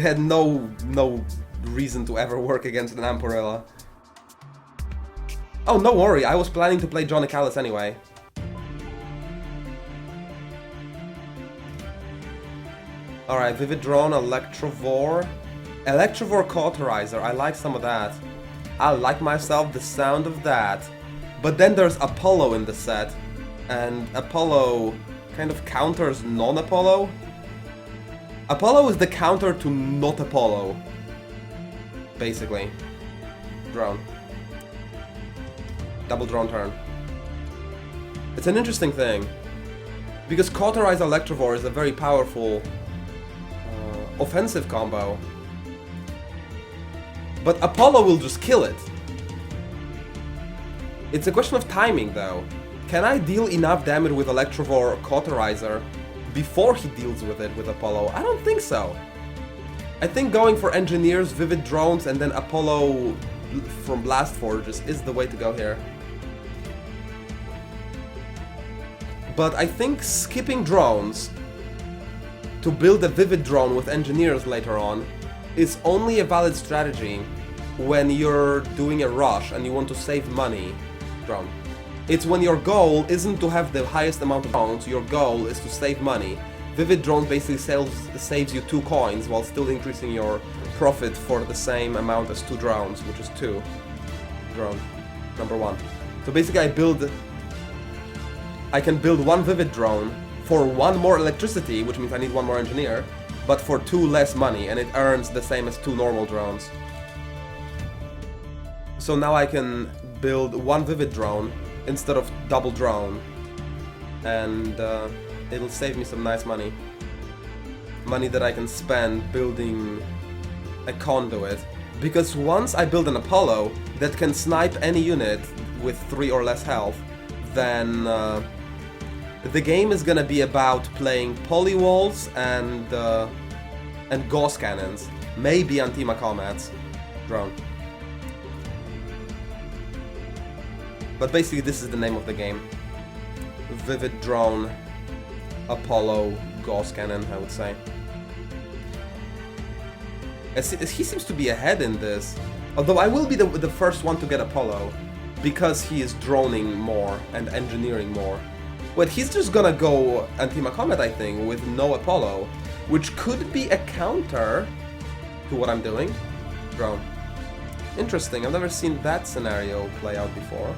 It had no reason to ever work against an Amporilla. Oh, no worry, I was planning to play Johnny Callis anyway. Alright, Vivid Drone, Electrovore. Electrovore Cauterizer, I like some of that. I like myself the sound of that. But then there's Apollo in the set. And Apollo kind of counters non-Apollo. Apollo is the counter to not Apollo. Basically. Drone. Double drone turn. It's an interesting thing. Because Cauterize Electrovore is a very powerful offensive combo. But Apollo will just kill it. It's a question of timing though. Can I deal enough damage with Electrovore Cauterizer before he deals with it with Apollo? I don't think so. I think going for Engineers, Vivid Drones, and then Apollo from Blast Forges is the way to go here. But I think skipping drones to build a Vivid Drone with Engineers later on is only a valid strategy when you're doing a rush and you want to save money. Drone. It's when your goal isn't to have the highest amount of drones, your goal is to save money. Vivid Drone basically saves you 2 coins while still increasing your profit for the same amount as 2 drones, which is 2. Drone. Number 1. So basically I can build 1 Vivid Drone for 1 more electricity, which means I need 1 more engineer, but for 2 less money, and it earns the same as 2 normal drones. So now I can build 1 Vivid Drone instead of double drone, and it'll save me some nice money. Money that I can spend building a conduit. Because once I build an Apollo that can snipe any unit with 3 or less health, then the game is gonna be about playing polywalls and Gauss cannons. Maybe Antima comets. Drone. But basically this is the name of the game. Vivid Drone, Apollo, Gauss Cannon, I would say. He seems to be ahead in this. Although I will be the first one to get Apollo, because he is droning more and engineering more. Wait, he's just gonna go Antima Comet, I think, with no Apollo, which could be a counter to what I'm doing. Drone. Interesting, I've never seen that scenario play out before.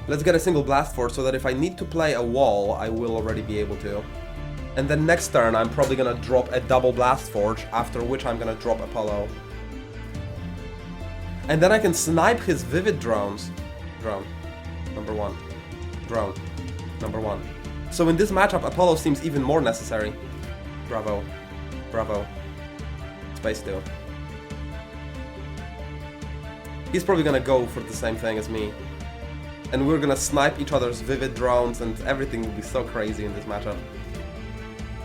Let's get a single blast force so that if I need to play a wall, I will already be able to. And then next turn, I'm probably gonna drop a double blast forge, after which I'm gonna drop Apollo. And then I can snipe his Vivid Drones. Drone. Number 1. Drone. Number 1. So in this matchup, Apollo seems even more necessary. Bravo. Bravo. Space 2. He's probably gonna go for the same thing as me. And we're gonna snipe each other's Vivid Drones and everything will be so crazy in this matchup.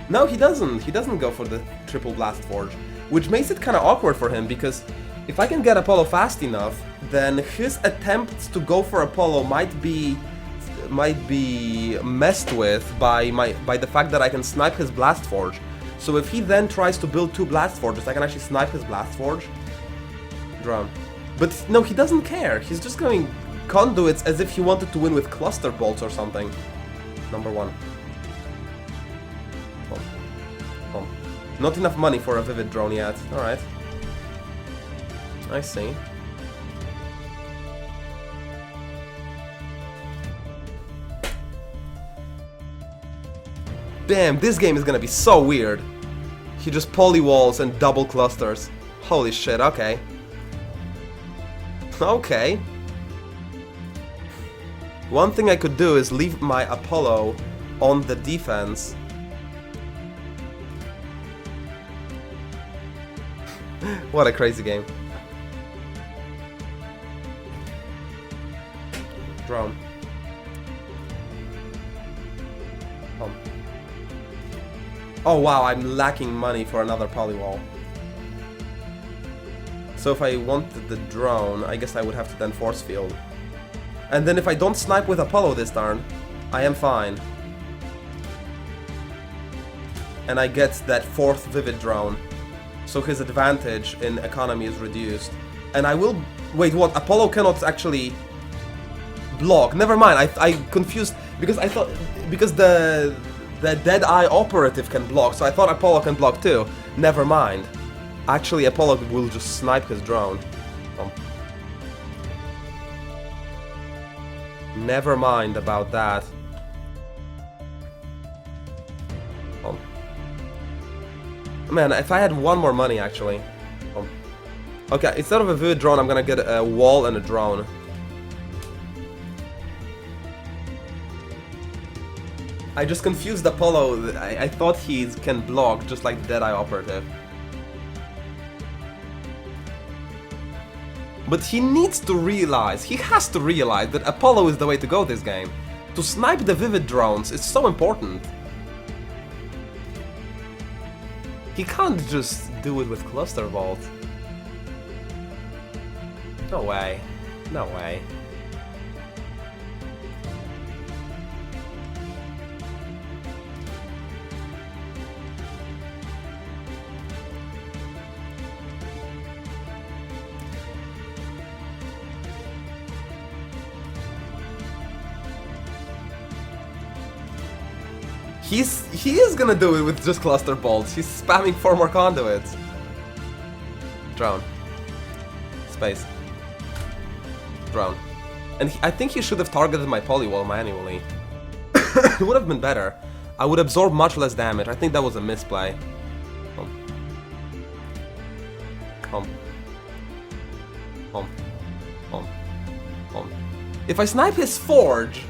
No, he doesn't. He doesn't go for the triple blast forge, which makes it kind of awkward for him, because if I can get Apollo fast enough, then his attempts to go for Apollo might be messed with by the fact that I can snipe his blast forge. So if he then tries to build 2 blast forges, I can actually snipe his blast forge. Drone. But no, he doesn't care. He's just going conduits as if he wanted to win with cluster bolts or something. Number 1. Oh. Not enough money for a Vivid Drone yet. Alright. I see. Damn, this game is gonna be so weird. He just polywalls and double clusters. Holy shit, okay. Okay. One thing I could do is leave my Apollo on the defense. What a crazy game. Drone. Oh wow, I'm lacking money for another polywall. So if I wanted the drone, I guess I would have to then force field. And then if I don't snipe with Apollo this turn, I am fine. And I get that 4th Vivid drone. So his advantage in economy is reduced. And I will... Wait, what? Apollo cannot actually block. Never mind, I confused... Because I thought... Because the Deadeye operative can block, so I thought Apollo can block too. Never mind. Actually, Apollo will just snipe his drone. Never mind about that. Man, if I had one more money, actually. Okay, instead of a vivid drone, I'm gonna get a wall and a drone. I just confused Apollo. I thought he can block just like the Deadeye operative. But he needs to realize, he has to realize that Apollo is the way to go this game. To snipe the vivid drones is so important. He can't just do it with cluster vault. No way. No way. He is gonna do it with just cluster bolts. He's spamming 4 more conduits. Drone. Space. Drone. And I think he should have targeted my polywall manually. It would have been better. I would absorb much less damage. I think that was a misplay. If I snipe his forge...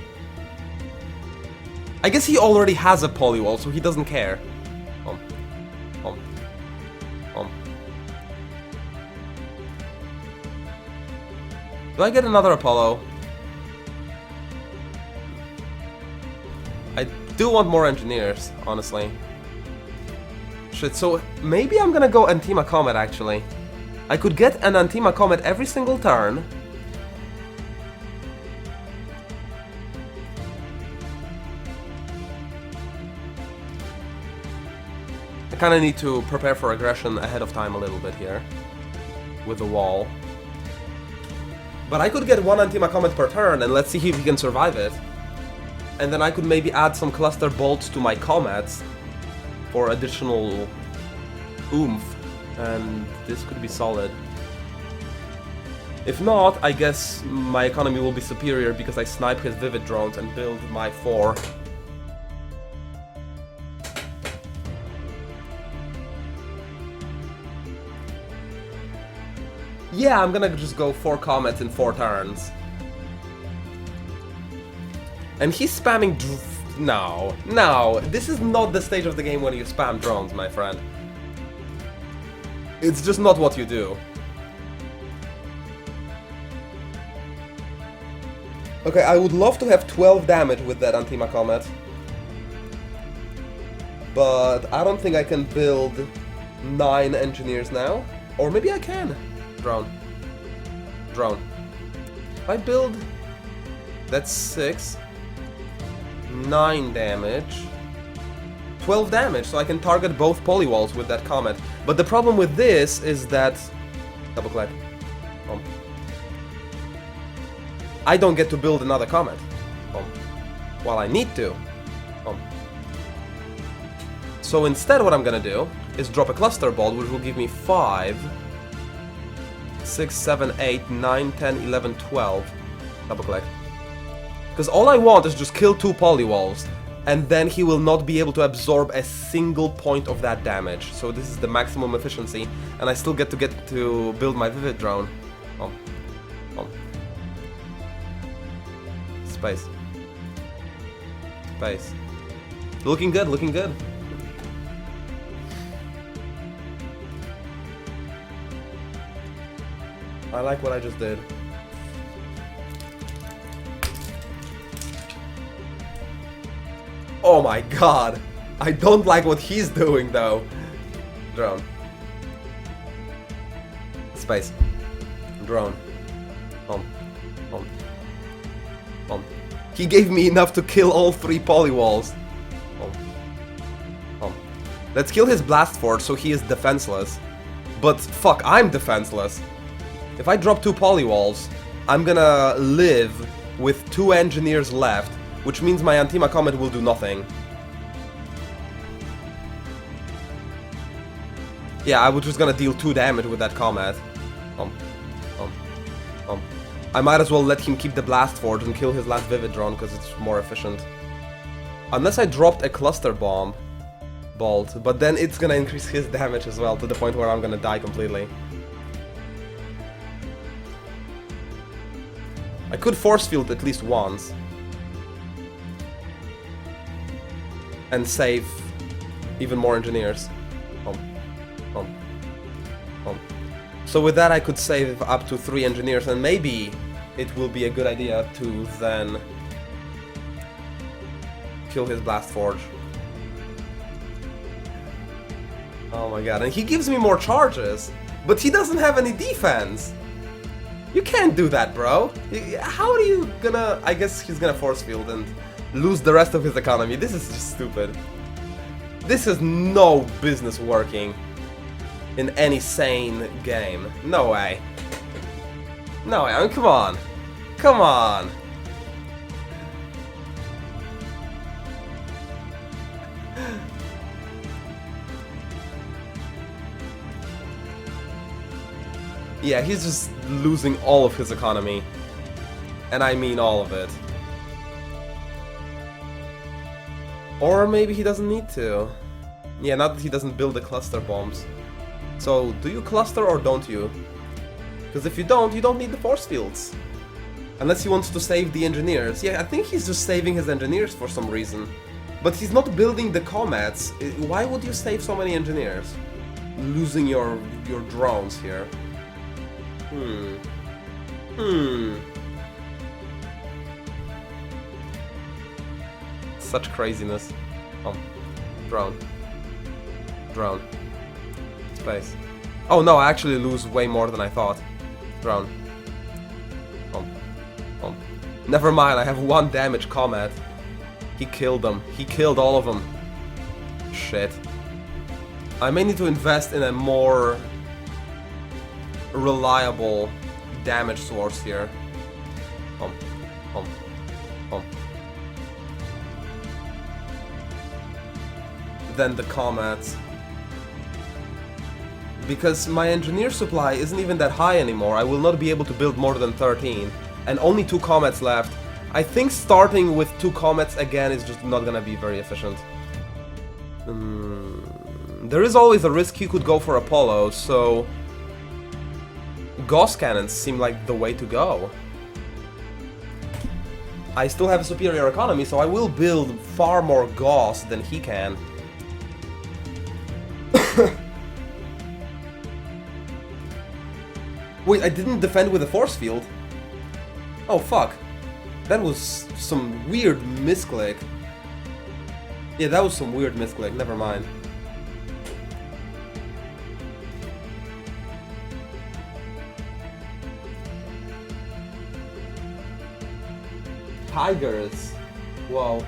I guess he already has a polywall, so he doesn't care. Do I get another Apollo? I do want more engineers, honestly. Shit, so maybe I'm gonna go Antima Comet, actually. I could get an Antima Comet every single turn. I kinda need to prepare for aggression ahead of time a little bit here. With the wall. But I could get 1 Antima Comet per turn, and let's see if he can survive it. And then I could maybe add some cluster bolts to my comets for additional oomph, and this could be solid. If not, I guess my economy will be superior because I snipe his vivid drones and build my 4. Yeah, I'm gonna just go 4 comets in 4 turns. And he's spamming no, this is not the stage of the game when you spam drones, my friend. It's just not what you do. Okay, I would love to have 12 damage with that Antima Comet. But I don't think I can build 9 engineers now. Or maybe I can. Drone. Drone. If I build... That's 6. 9 damage. 12 damage, so I can target both polywalls with that comet. But the problem with this is that... Double click. I don't get to build another comet. While I need to. So instead what I'm gonna do is drop a cluster bolt, which will give me 5... 6, 7, 8, 9, 10, 11, 12. Double click. Because all I want is just kill 2 polywalls, and then he will not be able to absorb a single point of that damage. So this is the maximum efficiency, and I still get to build my Vivid drone. Space. Space. Looking good, looking good. I like what I just did. Oh my god! I don't like what he's doing though. Drone. Space. Drone. He gave me enough to kill all 3 polywalls. Let's kill his blast forge so he is defenseless. But fuck, I'm defenseless. If I drop 2 polywalls, I'm gonna live with 2 engineers left, which means my Antima comet will do nothing. Yeah, I was just gonna deal 2 damage with that comet. I might as well let him keep the blast forge and kill his last vivid drone because it's more efficient. Unless I dropped a cluster bomb bolt, but then it's gonna increase his damage as well to the point where I'm gonna die completely. I could force field at least once and save even more engineers. So with that I could save up to 3 engineers, and maybe it will be a good idea to then kill his blast forge. Oh my god, and he gives me more charges, but he doesn't have any defense! You can't do that, bro! How are you gonna... I guess he's gonna force field and lose the rest of his economy. This is just stupid. This has no business working in any sane game. No way. No way, I mean, come on. Come on. Yeah, he's just losing all of his economy. And I mean all of it. Or maybe he doesn't need to. Yeah, not that he doesn't build the cluster bombs. So, do you cluster or don't you? Because if you don't need the force fields. Unless he wants to save the engineers. Yeah, I think he's just saving his engineers for some reason. But he's not building the comets. Why would you save so many engineers? Losing your drones here. Such craziness. Drone. Space. Oh no, I actually lose way more than I thought. Drone. Never mind, I have 1 damage comet. He killed them. He killed all of them. Shit. I may need to invest in a more reliable damage source here. Than the comets. Because my engineer supply isn't even that high anymore. I will not be able to build more than 13. And only 2 comets left. I think starting with 2 comets again is just not gonna be very efficient. There is always a risk he could go for Apollo, so... Gauss cannons seem like the way to go. I still have a superior economy, so I will build far more Gauss than he can. Wait, I didn't defend with a force field? Oh fuck. That was some weird misclick. Yeah, that was some weird misclick, never mind. Tigers. Whoa.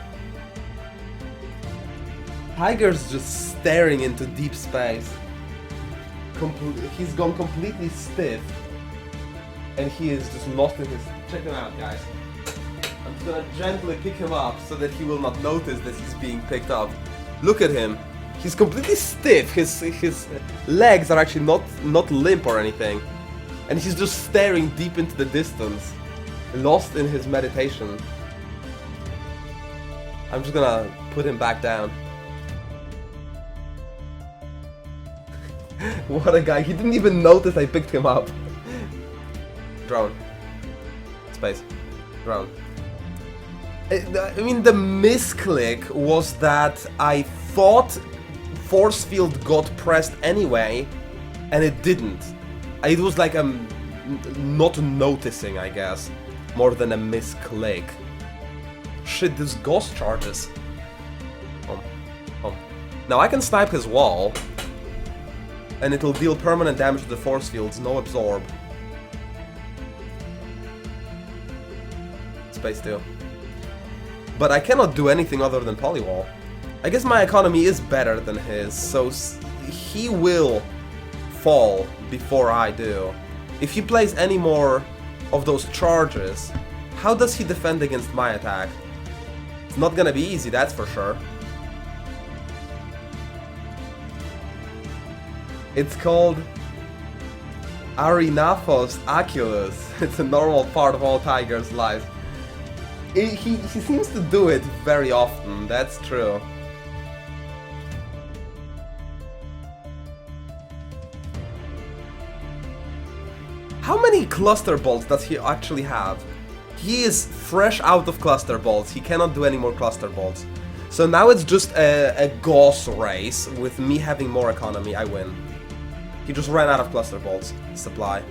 Tiger's just staring into deep space. He's gone completely stiff. And he is just lost in his... Check him out, guys. I'm just gonna gently pick him up so that he will not notice that he's being picked up. Look at him. He's completely stiff. His legs are actually not limp or anything. And he's just staring deep into the distance. Lost in his meditation. I'm just gonna put him back down. What a guy. He didn't even notice I picked him up. Drone. Space. Drone. I mean, the misclick was that I thought force field got pressed anyway, and it didn't. It was like not noticing, I guess, more than a misclick. Shit, this Gauss charges. Now I can snipe his wall. and it'll deal permanent damage to the force fields, no absorb. Space 2. But I cannot do anything other than polywall. I guess my economy is better than his, so he will fall before I do. If he plays any more of those charges, how does he defend against my attack? It's not gonna be easy, that's for sure. It's called Arinaphos Aculus. It's a normal part of all tigers' lives. He seems to do it very often, that's true. How many cluster bolts does he actually have? He is fresh out of cluster bolts, he cannot do any more cluster bolts. So now it's just a Gauss race, with me having more economy, I win. He just ran out of cluster bolts supply.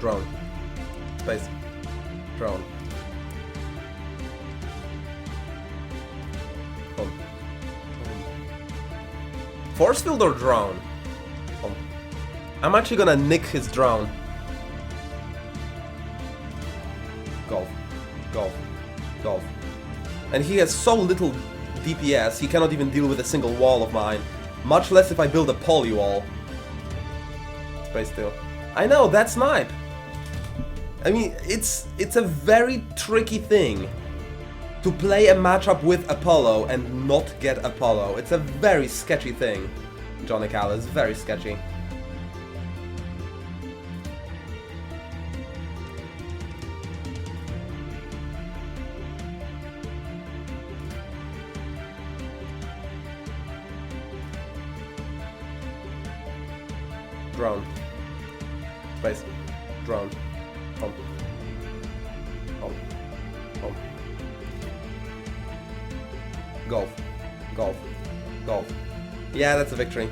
Drone. Space. Drone. Boom. Force field or drone? Boom. I'm actually gonna nick his drone. Golf. Golf. Golf. And he has so little DPS, he cannot even deal with a single wall of mine. Much less if I build a poly wall. Space 2. I know, that's snipe! I mean, it's a very tricky thing to play a matchup with Apollo and not get Apollo. It's a very sketchy thing, Johnny Callis, very sketchy. Drone. Space. Drone. Home. Home. Home. Golf. Golf. Golf. Yeah, that's a victory.